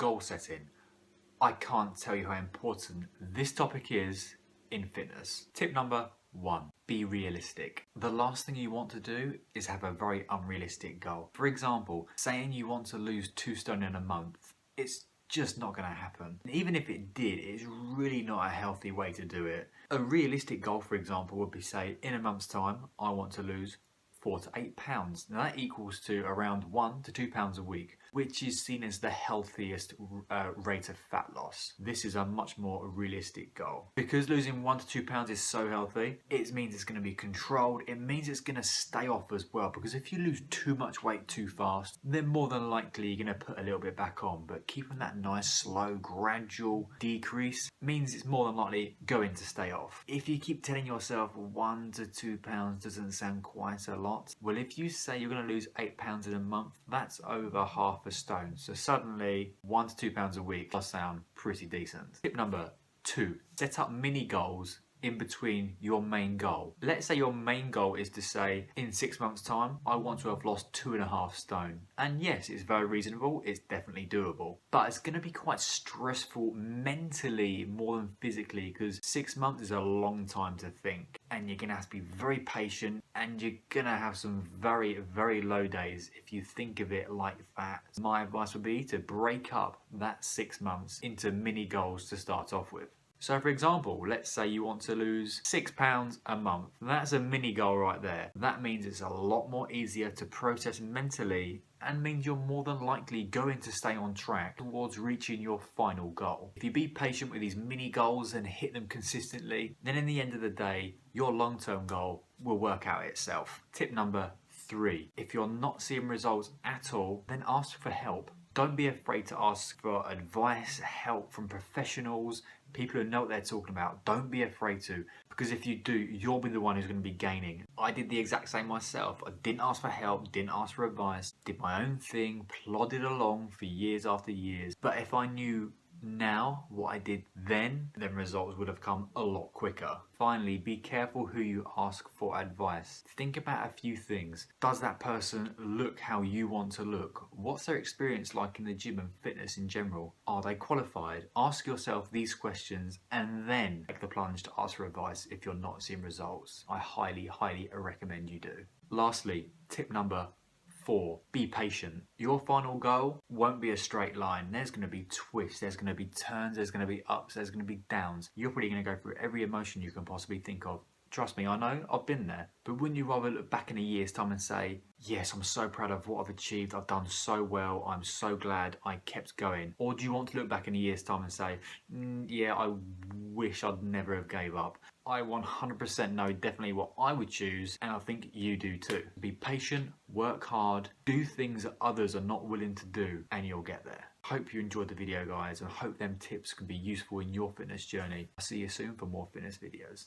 goal setting. I can't tell you how important this topic is in fitness. Tip number 1, be realistic. The last thing you want to do is have a very unrealistic goal. For example, saying you want to lose 2 stone in a month, it's just not going to happen. Even if it did, it's really not a healthy way to do it. A realistic goal, for example, would be, say, in a month's time, I want to lose 4 to 8 pounds. Now that equals to around 1 to 2 pounds a week, which is seen as the healthiest rate of fat loss. This is a much more realistic goal. Because losing 1 to 2 pounds is so healthy, it means it's going to be controlled. It means it's going to stay off as well, because if you lose too much weight too fast, then more than likely you're going to put a little bit back on. But keeping that nice, slow, gradual decrease means it's more than likely going to stay off. If you keep telling yourself 1 to 2 pounds doesn't sound quite a lot, well, if you say you're going to lose 8 pounds in a month, that's over half a stone. So suddenly 1 to 2 pounds a week does sound pretty decent. Tip number 2, set up mini goals in between your main goal. Let's say your main goal is to say, in 6 months time, I want to have lost 2.5 stone. And yes, it's very reasonable, it's definitely doable. But it's gonna be quite stressful mentally more than physically, because 6 months is a long time to think. And you're gonna have to be very patient, and you're gonna have some very, very low days if you think of it like that. My advice would be to break up that 6 months into mini goals to start off with. So for example, let's say you want to lose 6 pounds a month. That's a mini goal right there. That means it's a lot more easier to process mentally, and means you're more than likely going to stay on track towards reaching your final goal. If you be patient with these mini goals and hit them consistently, then in the end of the day, your long-term goal will work out itself. Tip number 3, if you're not seeing results at all, then ask for help. Don't be afraid to ask for advice, help from professionals, people who know what they're talking about. Don't be afraid to, because if you do, you'll be the one who's going to be gaining. I did the exact same myself. I didn't ask for help, didn't ask for advice, did my own thing, plodded along for years after years. But if I knew now what I did then results would have come a lot quicker. Finally, be careful who you ask for advice. Think about a few things. Does that person look how you want to look? What's their experience like in the gym and fitness in general? Are they qualified? Ask yourself these questions and then take the plunge to ask for advice if you're not seeing results. I highly, highly recommend you do. Lastly, tip number 4, be patient. Your final goal won't be a straight line. There's going to be twists, there's going to be turns, there's going to be ups, there's going to be downs. You're probably going to go through every emotion you can possibly think of. Trust me, I know, I've been there. But wouldn't you rather look back in a year's time and say, yes, I'm so proud of what I've achieved, I've done so well, I'm so glad I kept going? Or do you want to look back in a year's time and say, yeah, I wish I'd never have gave up? I 100% know definitely what I would choose, and I think you do too. Be patient, work hard, do things that others are not willing to do, and you'll get there. Hope you enjoyed the video, guys, and hope them tips can be useful in your fitness journey. I'll see you soon for more fitness videos.